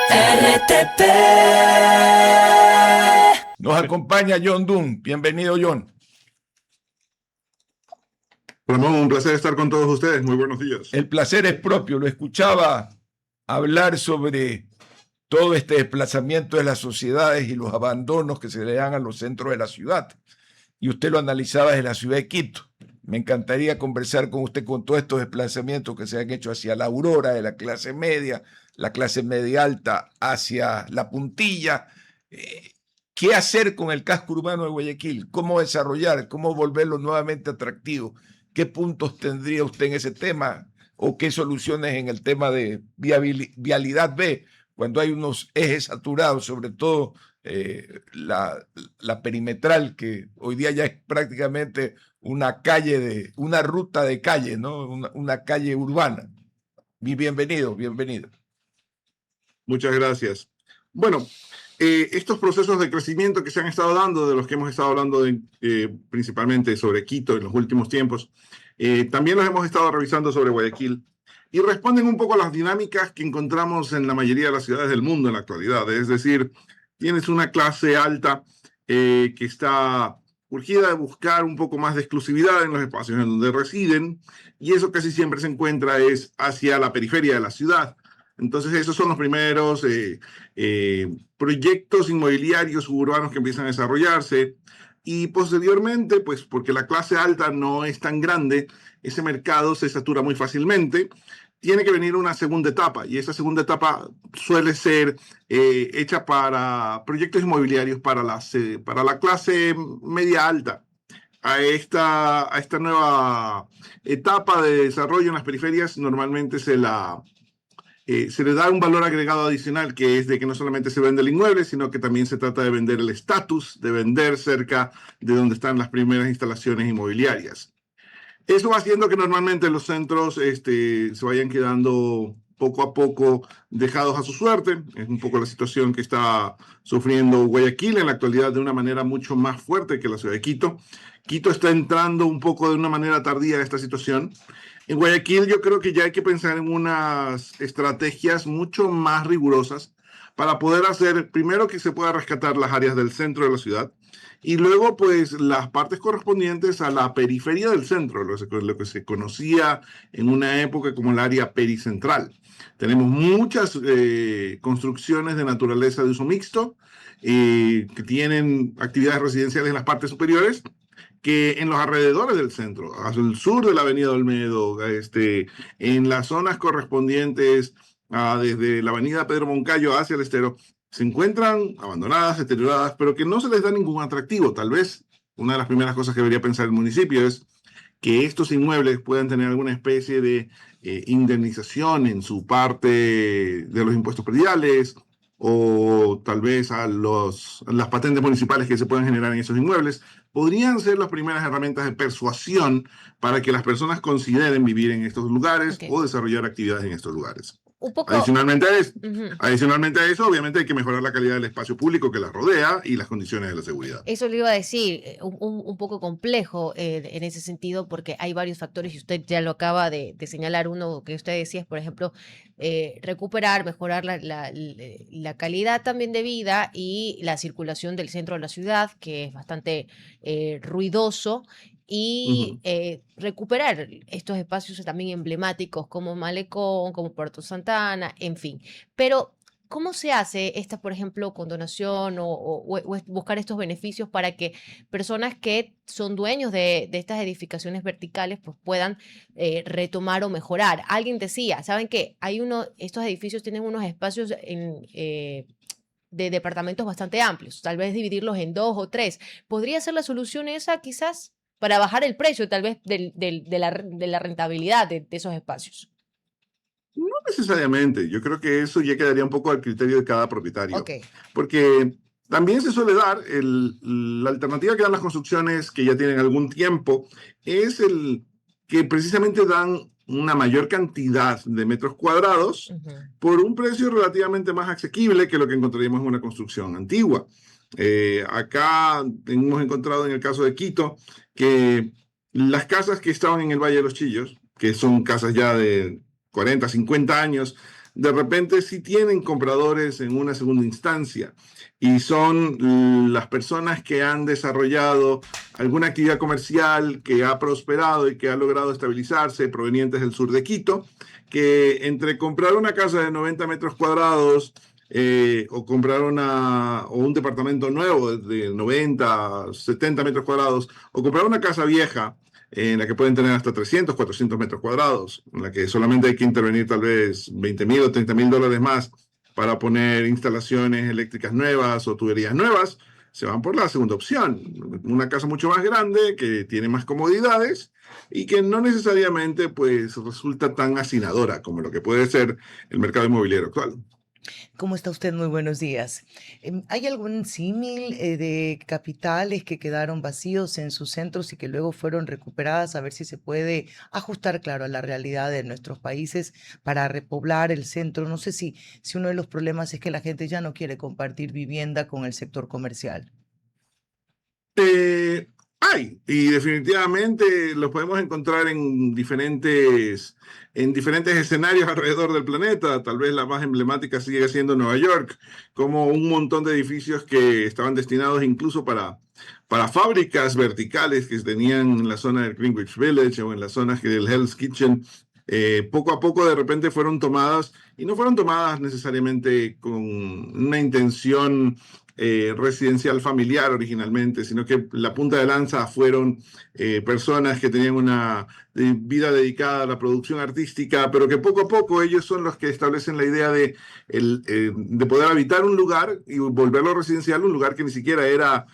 RTP. Nos acompaña John Dunn. Bienvenido, John. Ramón, un placer estar con todos ustedes. Muy buenos días. El placer es propio. Lo escuchaba hablar sobre todo este desplazamiento de las sociedades y los abandonos que se le dan a los centros de la ciudad. Y usted lo analizaba desde la ciudad de Quito. Me encantaría conversar con usted con todos estos desplazamientos que se han hecho hacia la aurora de la clase media alta, hacia la puntilla. ¿Qué hacer con el casco urbano de Guayaquil? ¿Cómo desarrollar? ¿Cómo volverlo nuevamente atractivo? ¿Qué puntos tendría usted en ese tema? ¿O qué soluciones en el tema de vialidad B? Cuando hay unos ejes saturados, sobre todo la perimetral, que hoy día ya es prácticamente una ruta de calle, ¿no? Una calle urbana. Bienvenido. Muchas gracias. Bueno, estos procesos de crecimiento que se han estado dando, de los que hemos estado hablando principalmente sobre Quito en los últimos tiempos, también los hemos estado revisando sobre Guayaquil y responden un poco a las dinámicas que encontramos en la mayoría de las ciudades del mundo en la actualidad. Es decir, tienes una clase alta que está urgida de buscar un poco más de exclusividad en los espacios en donde residen, y eso casi siempre se encuentra es hacia la periferia de la ciudad. Entonces esos son los primeros proyectos inmobiliarios suburbanos que empiezan a desarrollarse, y posteriormente, pues porque la clase alta no es tan grande, ese mercado se satura muy fácilmente. Tiene que venir una segunda etapa, y esa segunda etapa suele ser hecha para proyectos inmobiliarios para la clase media alta. A esta nueva etapa de desarrollo en las periferias normalmente se le da un valor agregado adicional, que es de que no solamente se vende el inmueble, sino que también se trata de vender el estatus, de vender cerca de donde están las primeras instalaciones inmobiliarias. Eso va haciendo que normalmente los centros se vayan quedando poco a poco dejados a su suerte. Es un poco la situación que está sufriendo Guayaquil en la actualidad de una manera mucho más fuerte que la ciudad de Quito. Quito está entrando un poco de una manera tardía a esta situación. En Guayaquil yo creo que ya hay que pensar en unas estrategias mucho más rigurosas para poder hacer, primero, que se pueda rescatar las áreas del centro de la ciudad, y luego pues las partes correspondientes a la periferia del centro, lo que se conocía en una época como el área pericentral. Tenemos muchas construcciones de naturaleza de uso mixto que tienen actividades residenciales en las partes superiores, que en los alrededores del centro, hacia el sur de la avenida Olmedo, en las zonas correspondientes desde la avenida Pedro Moncayo hacia el Estero, se encuentran abandonadas, deterioradas, pero que no se les da ningún atractivo. Tal vez una de las primeras cosas que debería pensar el municipio es que estos inmuebles puedan tener alguna especie de indemnización en su parte de los impuestos prediales, o tal vez las patentes municipales que se puedan generar en esos inmuebles. Podrían ser las primeras herramientas de persuasión para que las personas consideren vivir en estos lugares o desarrollar actividades en estos lugares. Un poco... Adicionalmente a eso, obviamente hay que mejorar la calidad del espacio público que las rodea y las condiciones de la seguridad. Eso le iba a decir, un poco complejo en ese sentido, porque hay varios factores y usted ya lo acaba de señalar. Uno que usted decía es, por ejemplo, recuperar, mejorar la calidad también de vida y la circulación del centro de la ciudad, que es bastante ruidoso, y recuperar estos espacios también emblemáticos como Malecón, como Puerto Santana, en fin. Pero ¿cómo se hace esta, por ejemplo, condonación o buscar estos beneficios para que personas que son dueños de estas edificaciones verticales pues puedan retomar o mejorar? Alguien decía, ¿saben qué? Estos edificios tienen unos espacios de departamentos bastante amplios, tal vez dividirlos en 2 o 3. ¿Podría ser la solución esa quizás para bajar el precio tal vez de la rentabilidad de esos espacios? No necesariamente. Yo creo que eso ya quedaría un poco al criterio de cada propietario. Okay. Porque también se suele dar la alternativa que dan las construcciones que ya tienen algún tiempo, es el que precisamente dan una mayor cantidad de metros cuadrados por un precio relativamente más asequible que lo que encontraríamos en una construcción antigua. Acá hemos encontrado en el caso de Quito que las casas que estaban en el Valle de los Chillos, que son casas ya de 40, 50 años, de repente sí tienen compradores en una segunda instancia y son las personas que han desarrollado alguna actividad comercial que ha prosperado y que ha logrado estabilizarse, provenientes del sur de Quito, que entre comprar una casa de 90 metros cuadrados o comprar o un departamento nuevo de 90, 70 metros cuadrados, o comprar una casa vieja en la que pueden tener hasta 300, 400 metros cuadrados, en la que solamente hay que intervenir tal vez 20.000 o 30.000 dólares más para poner instalaciones eléctricas nuevas o tuberías nuevas, se van por la segunda opción. Una casa mucho más grande, que tiene más comodidades y que no necesariamente pues, resulta tan hacinadora como lo que puede ser el mercado inmobiliario actual. ¿Cómo está usted? Muy buenos días. ¿Hay algún símil de capitales que quedaron vacíos en sus centros y que luego fueron recuperadas? A ver si se puede ajustar, claro, a la realidad de nuestros países para repoblar el centro. No sé si uno de los problemas es que la gente ya no quiere compartir vivienda con el sector comercial. Y definitivamente los podemos encontrar en diferentes escenarios alrededor del planeta. Tal vez la más emblemática sigue siendo Nueva York, como un montón de edificios que estaban destinados incluso para fábricas verticales que tenían en la zona del Greenwich Village o en las zonas del Hell's Kitchen. Poco a poco de repente fueron tomadas y no fueron tomadas necesariamente con una intención residencial familiar originalmente, sino que la punta de lanza fueron personas que tenían una vida dedicada a la producción artística, pero que poco a poco ellos son los que establecen la idea de poder habitar un lugar y volverlo residencial, un lugar que ni siquiera era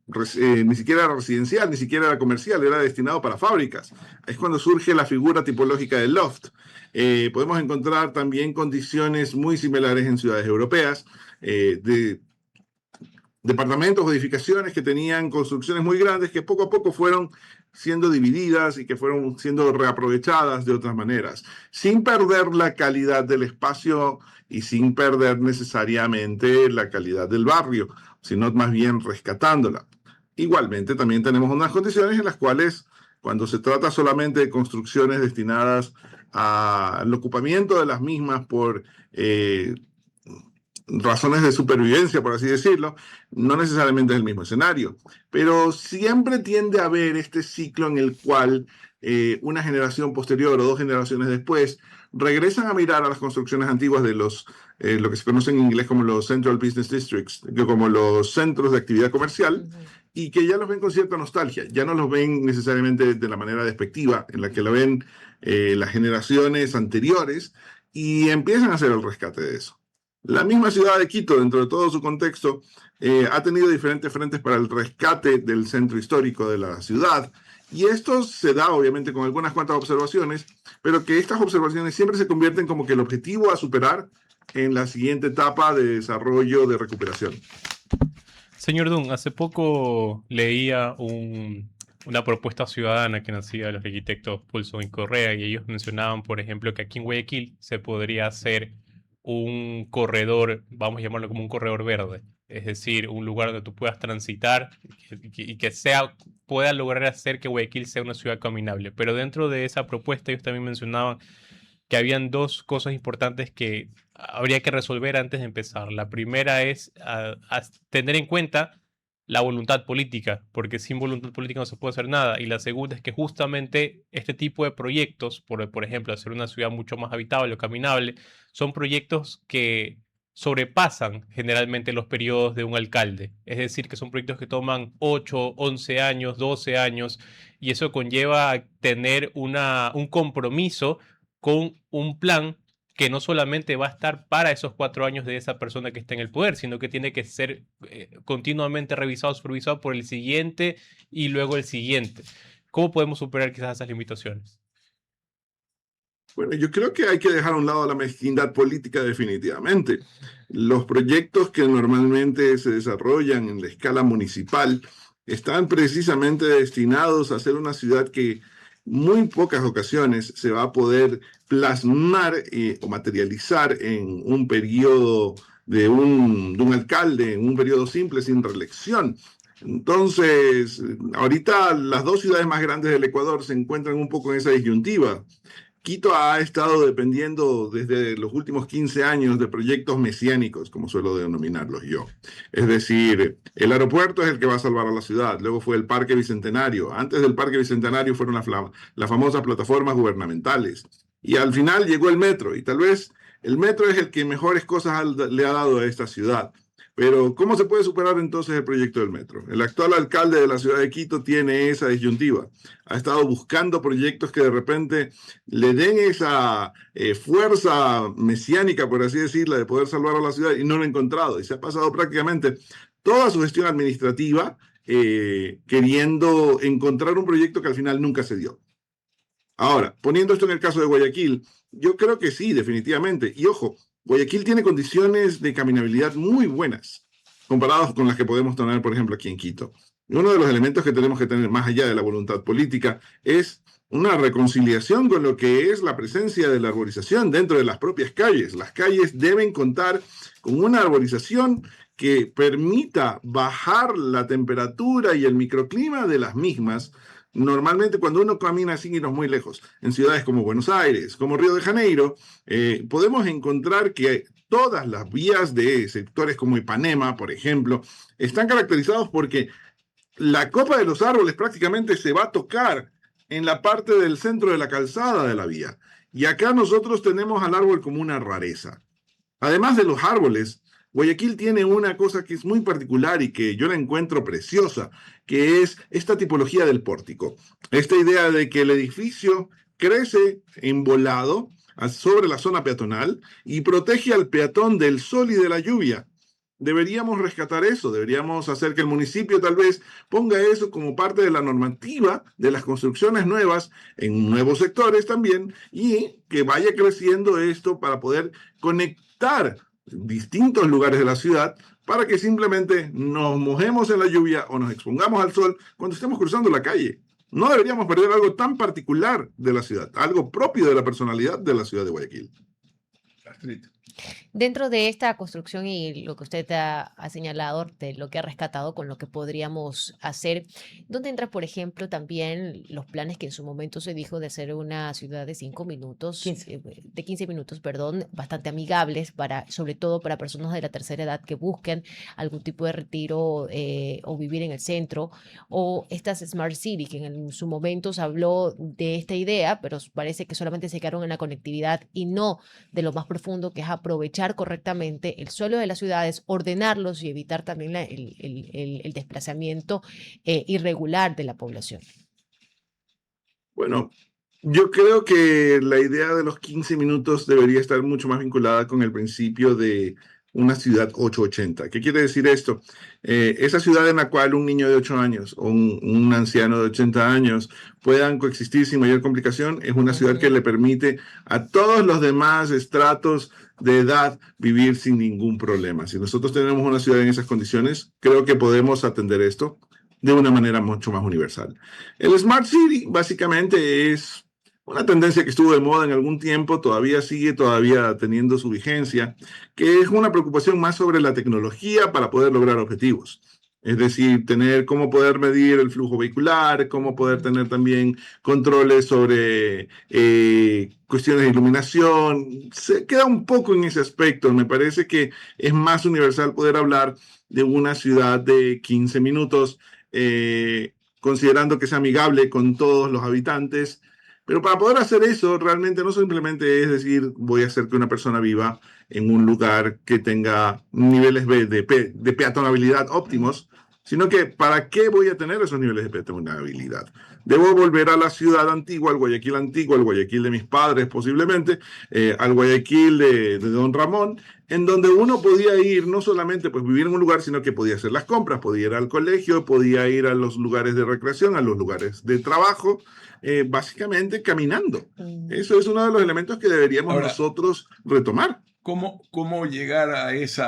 residencial, ni siquiera era comercial, era destinado para fábricas. Es cuando surge la figura tipológica del loft. Podemos encontrar también condiciones muy similares en ciudades europeas, de departamentos o edificaciones que tenían construcciones muy grandes que poco a poco fueron siendo divididas y que fueron siendo reaprovechadas de otras maneras, sin perder la calidad del espacio y sin perder necesariamente la calidad del barrio, sino más bien rescatándola. Igualmente, también tenemos unas condiciones en las cuales, cuando se trata solamente de construcciones destinadas al ocupamiento de las mismas por razones de supervivencia, por así decirlo, no necesariamente es el mismo escenario, pero siempre tiende a haber este ciclo en el cual una generación posterior o dos generaciones después regresan a mirar a las construcciones antiguas de lo que se conoce en inglés como los Central Business Districts, como los centros de actividad comercial, y que ya los ven con cierta nostalgia, ya no los ven necesariamente de la manera despectiva en la que lo ven las generaciones anteriores, y empiezan a hacer el rescate de eso. La misma ciudad de Quito, dentro de todo su contexto, ha tenido diferentes frentes para el rescate del centro histórico de la ciudad. Y esto se da, obviamente, con algunas cuantas observaciones, pero que estas observaciones siempre se convierten como que el objetivo a superar en la siguiente etapa de desarrollo de recuperación. Señor Dunn, hace poco leía una propuesta ciudadana que nacía de los arquitectos Pulso y Correa, y ellos mencionaban, por ejemplo, que aquí en Guayaquil se podría hacer un corredor, vamos a llamarlo como un corredor verde, es decir, un lugar donde tú puedas transitar y que pueda lograr hacer que Guayaquil sea una ciudad caminable. Pero dentro de esa propuesta ellos también mencionaban que habían dos cosas importantes que habría que resolver antes de empezar. La primera es tener en cuenta la voluntad política, porque sin voluntad política no se puede hacer nada. Y la segunda es que justamente este tipo de proyectos, por ejemplo, hacer una ciudad mucho más habitable o caminable, son proyectos que sobrepasan generalmente los periodos de un alcalde. Es decir, que son proyectos que toman 8, 11 años, 12 años, y eso conlleva a tener un compromiso con un plan que no solamente va a estar para esos 4 años de esa persona que está en el poder, sino que tiene que ser continuamente revisado, supervisado por el siguiente y luego el siguiente. ¿Cómo podemos superar quizás esas limitaciones? Bueno, yo creo que hay que dejar a un lado la mezquindad política definitivamente. Los proyectos que normalmente se desarrollan en la escala municipal están precisamente destinados a ser una ciudad que muy pocas ocasiones se va a poder plasmar o materializar en un periodo de un alcalde, en un periodo simple sin reelección. Entonces, ahorita las dos ciudades más grandes del Ecuador se encuentran un poco en esa disyuntiva. Quito ha estado dependiendo desde los últimos 15 años de proyectos mesiánicos, como suelo denominarlos yo. Es decir, el aeropuerto es el que va a salvar a la ciudad, luego fue el Parque Bicentenario, antes del Parque Bicentenario fueron las famosas plataformas gubernamentales, y al final llegó el metro, y tal vez el metro es el que mejores cosas le ha dado a esta ciudad. Pero, ¿cómo se puede superar entonces el proyecto del metro? El actual alcalde de la ciudad de Quito tiene esa disyuntiva. Ha estado buscando proyectos que de repente le den esa fuerza mesiánica, por así decirla, de poder salvar a la ciudad y no lo ha encontrado. Y se ha pasado prácticamente toda su gestión administrativa queriendo encontrar un proyecto que al final nunca se dio. Ahora, poniendo esto en el caso de Guayaquil, yo creo que sí, definitivamente. Y ojo, Guayaquil tiene condiciones de caminabilidad muy buenas, comparadas con las que podemos tener, por ejemplo, aquí en Quito. Y uno de los elementos que tenemos que tener más allá de la voluntad política es una reconciliación con lo que es la presencia de la arborización dentro de las propias calles. Las calles deben contar con una arborización que permita bajar la temperatura y el microclima de las mismas. Normalmente cuando uno camina sin irnos muy lejos, en ciudades como Buenos Aires, como Río de Janeiro, podemos encontrar que todas las vías de sectores como Ipanema, por ejemplo, están caracterizados porque la copa de los árboles prácticamente se va a tocar en la parte del centro de la calzada de la vía. Y acá nosotros tenemos al árbol como una rareza. Además de los árboles, Guayaquil tiene una cosa que es muy particular y que yo la encuentro preciosa, que es esta tipología del pórtico. Esta idea de que el edificio crece embolado sobre la zona peatonal y protege al peatón del sol y de la lluvia. Deberíamos rescatar eso, deberíamos hacer que el municipio tal vez ponga eso como parte de la normativa de las construcciones nuevas en nuevos sectores también y que vaya creciendo esto para poder conectar distintos lugares de la ciudad para que simplemente nos mojemos en la lluvia o nos expongamos al sol cuando estemos cruzando la calle. No deberíamos perder algo tan particular de la ciudad, algo propio de la personalidad de la ciudad de Guayaquil. Dentro de esta construcción y lo que usted ha señalado, de lo que ha rescatado con lo que podríamos hacer, ¿dónde entra, por ejemplo, también los planes que en su momento se dijo de hacer una ciudad de 5 minutos, 15. de 15 minutos, perdón, bastante amigables para, sobre todo para personas de la tercera edad que busquen algún tipo de retiro o vivir en el centro, o estas Smart City, que en su momento se habló de esta idea, pero parece que solamente se quedaron en la conectividad y no de lo más profundo, que es aprovechar correctamente el suelo de las ciudades, ordenarlos y evitar también el desplazamiento irregular de la población. Bueno, yo creo que la idea de los 15 minutos debería estar mucho más vinculada con el principio de una ciudad 880. ¿Qué quiere decir esto? Esa ciudad en la cual un niño de 8 años o un anciano de 80 años puedan coexistir sin mayor complicación es una ciudad que le permite a todos los demás estratos de edad vivir sin ningún problema. Si nosotros tenemos una ciudad en esas condiciones, creo que podemos atender esto de una manera mucho más universal. El Smart City básicamente es una tendencia que estuvo de moda en algún tiempo, todavía sigue teniendo su vigencia, que es una preocupación más sobre la tecnología para poder lograr objetivos. Es decir, tener cómo poder medir el flujo vehicular, cómo poder tener también controles sobre cuestiones de iluminación. Se queda un poco en ese aspecto. Me parece que es más universal poder hablar de una ciudad de 15 minutos, considerando que sea amigable con todos los habitantes. Pero para poder hacer eso, realmente no simplemente es decir, voy a hacer que una persona viva en un lugar que tenga niveles de peatonabilidad óptimos, sino que ¿para qué voy a tener esos niveles de peatonabilidad? Debo volver a la ciudad antigua, al Guayaquil de mis padres posiblemente, al Guayaquil de Don Ramón, en donde uno podía ir, no solamente pues vivir en un lugar, sino que podía hacer las compras, podía ir al colegio, podía ir a los lugares de recreación, a los lugares de trabajo, básicamente caminando. Eso es uno de los elementos que deberíamos nosotros retomar. ¿Cómo llegar a ese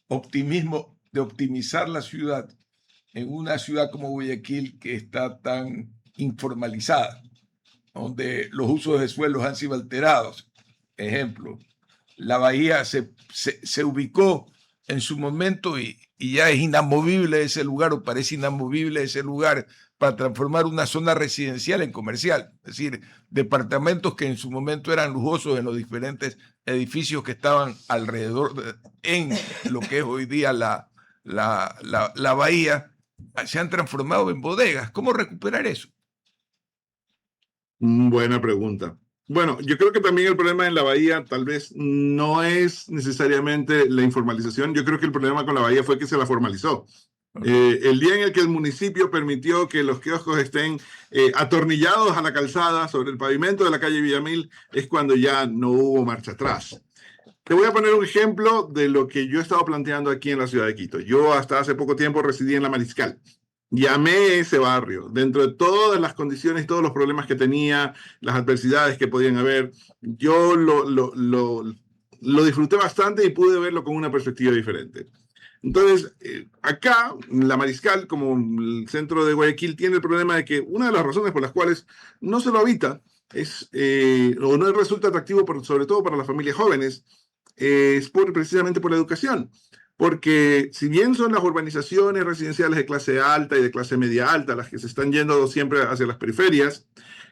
optimismo de optimizar la ciudad en una ciudad como Guayaquil que está tan informalizada, donde los usos de suelos han sido alterados? Ejemplo, la bahía se ubicó en su momento y ya es inamovible ese lugar o parece inamovible ese lugar para transformar una zona residencial en comercial. Es decir, departamentos que en su momento eran lujosos en los diferentes edificios que estaban alrededor en lo que es hoy día la bahía, se han transformado en bodegas. ¿Cómo recuperar eso? Buena pregunta. Bueno, yo creo que también el problema en la bahía tal vez no es necesariamente la informalización. Yo creo que el problema con la bahía fue que se la formalizó. El día en el que el municipio permitió que los kioscos estén atornillados a la calzada sobre el pavimento de la calle Villamil es cuando ya no hubo marcha atrás. Te voy a poner un ejemplo de lo que yo he estado planteando aquí en la ciudad de Quito. Yo hasta hace poco tiempo residí en La Mariscal. Llamé ese barrio, dentro de todas las condiciones, todos los problemas que tenía, las adversidades que podían haber, yo lo disfruté bastante y pude verlo con una perspectiva diferente. Entonces, acá, La Mariscal, como el centro de Guayaquil, tiene el problema de que una de las razones por las cuales no se lo habita o no resulta atractivo, sobre todo para las familias jóvenes, es precisamente por la educación. Porque si bien son las urbanizaciones residenciales de clase alta y de clase media alta las que se están yendo siempre hacia las periferias,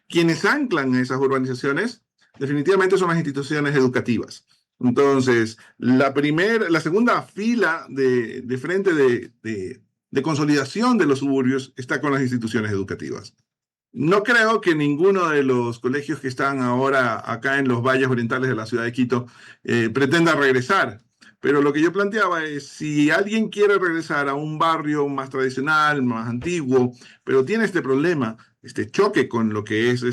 quienes anclan a esas urbanizaciones definitivamente son las instituciones educativas. Entonces, la segunda fila de frente de consolidación de los suburbios está con las instituciones educativas. No creo que ninguno de los colegios que están ahora acá en los valles orientales de la ciudad de Quito pretenda regresar. Pero lo que yo planteaba es, si alguien quiere regresar a un barrio más tradicional, más antiguo, pero tiene este problema, este choque con lo que es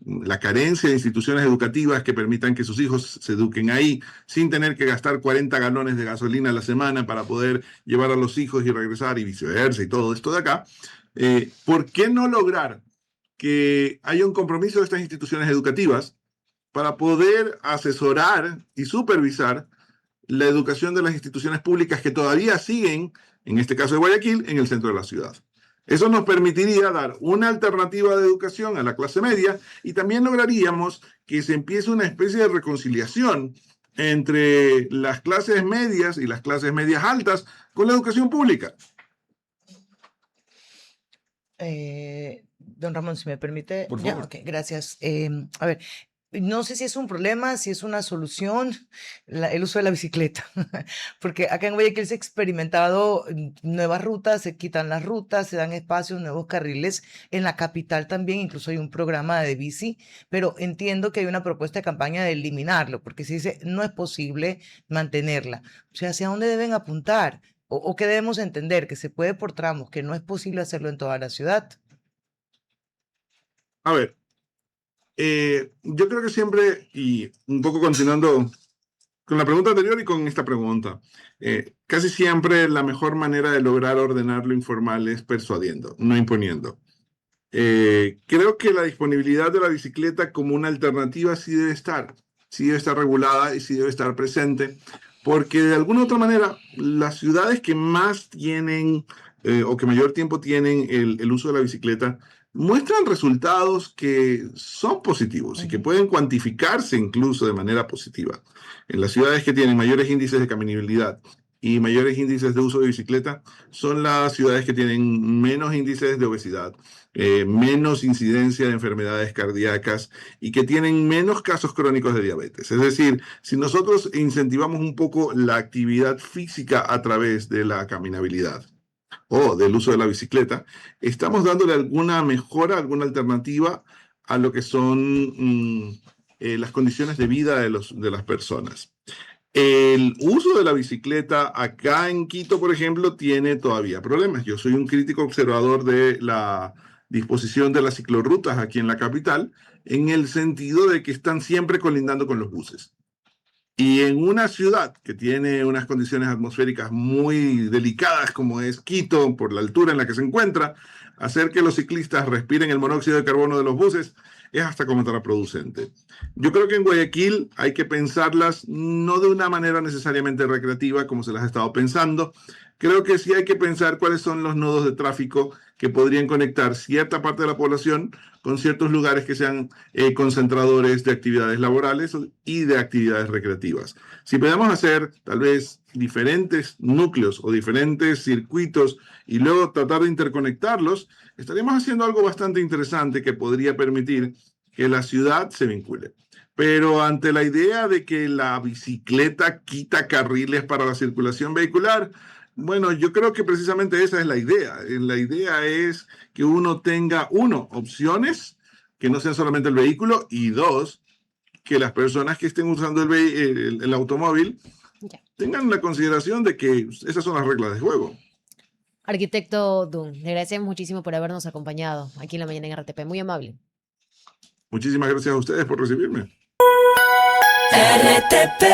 la carencia de instituciones educativas que permitan que sus hijos se eduquen ahí, sin tener que gastar 40 galones de gasolina a la semana para poder llevar a los hijos y regresar y viceversa y todo esto de acá, ¿por qué no lograr que haya un compromiso de estas instituciones educativas para poder asesorar y supervisar la educación de las instituciones públicas que todavía siguen, en este caso de Guayaquil, en el centro de la ciudad? Eso nos permitiría dar una alternativa de educación a la clase media y también lograríamos que se empiece una especie de reconciliación entre las clases medias y las clases medias altas con la educación pública. Don Ramón, si me permite. Por Ya, favor. ok, gracias. A ver, no sé si es un problema, si es una solución, el uso de la bicicleta, porque acá en Guayaquil se ha experimentado nuevas rutas, se quitan las rutas, se dan espacios, nuevos carriles. En la capital también, incluso hay un programa de bici, pero entiendo que hay una propuesta de campaña de eliminarlo, porque se dice no es posible mantenerla. O sea, ¿hacia dónde deben apuntar? ¿O qué debemos entender? Que se puede por tramos, que no es posible hacerlo en toda la ciudad. A ver, yo creo que siempre, y un poco continuando con la pregunta anterior y con esta pregunta, casi siempre la mejor manera de lograr ordenar lo informal es persuadiendo, no imponiendo. Creo que la disponibilidad de la bicicleta como una alternativa sí debe estar regulada y sí debe estar presente, porque de alguna u otra manera las ciudades que más tienen o que mayor tiempo tienen el uso de la bicicleta muestran resultados que son positivos y que pueden cuantificarse incluso de manera positiva. En las ciudades que tienen mayores índices de caminabilidad y mayores índices de uso de bicicleta son las ciudades que tienen menos índices de obesidad, menos incidencia de enfermedades cardíacas y que tienen menos casos crónicos de diabetes. Es decir, si nosotros incentivamos un poco la actividad física a través de la caminabilidad o del uso de la bicicleta, estamos dándole alguna mejora, alguna alternativa a lo que son las condiciones de vida de las personas. El uso de la bicicleta acá en Quito, por ejemplo, tiene todavía problemas. Yo soy un crítico observador de la disposición de las ciclorrutas aquí en la capital, en el sentido de que están siempre colindando con los buses. Y en una ciudad que tiene unas condiciones atmosféricas muy delicadas como es Quito, por la altura en la que se encuentra, hacer que los ciclistas respiren el monóxido de carbono de los buses es hasta contraproducente. Yo creo que en Guayaquil hay que pensarlas no de una manera necesariamente recreativa como se las ha estado pensando. Creo que sí hay que pensar cuáles son los nodos de tráfico que podrían conectar cierta parte de la población con ciertos lugares que sean concentradores de actividades laborales y de actividades recreativas. Si podemos hacer tal vez diferentes núcleos o diferentes circuitos y luego tratar de interconectarlos, estaríamos haciendo algo bastante interesante que podría permitir que la ciudad se vincule. Pero ante la idea de que la bicicleta quita carriles para la circulación vehicular, bueno, yo creo que precisamente esa es la idea. La idea es que uno tenga, uno, opciones que no sean solamente el vehículo, y dos, que las personas que estén usando el automóvil Ya. tengan la consideración de que esas son las reglas de juego. Arquitecto Dunn, le agradecemos muchísimo por habernos acompañado aquí en la mañana en RTP. Muy amable. Muchísimas gracias a ustedes por recibirme. RTP